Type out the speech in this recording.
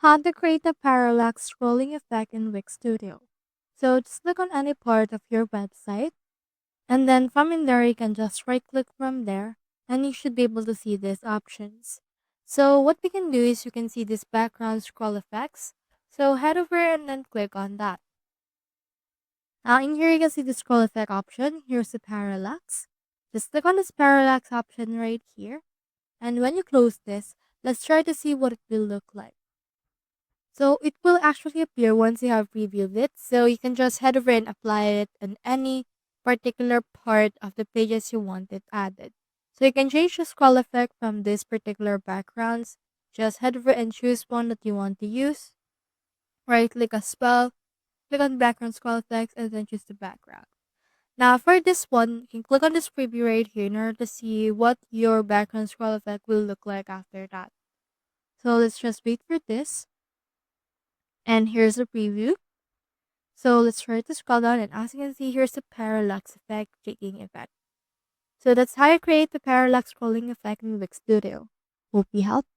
How to create a parallax scrolling effect in Wix Studio. So just click on any part of your website, and then from in there you can just right click from there, and you should be able to see these options. So what we can do is you can see this background scroll effects. So head over and then click on that. Now in here you can see the scroll effect option. Here's the parallax. Just click on this parallax option right here. And when you close this, let's try to see what it will look like. So it will actually appear once you have reviewed it. So you can just head over and apply it in any particular part of the pages you want it added. So you can change the scroll effect from this particular backgrounds. Just head over and choose one that you want to use. Right click as well. Click on background scroll effects and then choose the background. Now for this one, you can click on this preview right here in order to see what your background scroll effect will look like after that. So let's just wait for this. And here's a preview. So let's try to scroll down, and as you can see, here's the parallax effect, shaking effect. So that's how you create the parallax scrolling effect in Wix Studio. Hope you helped.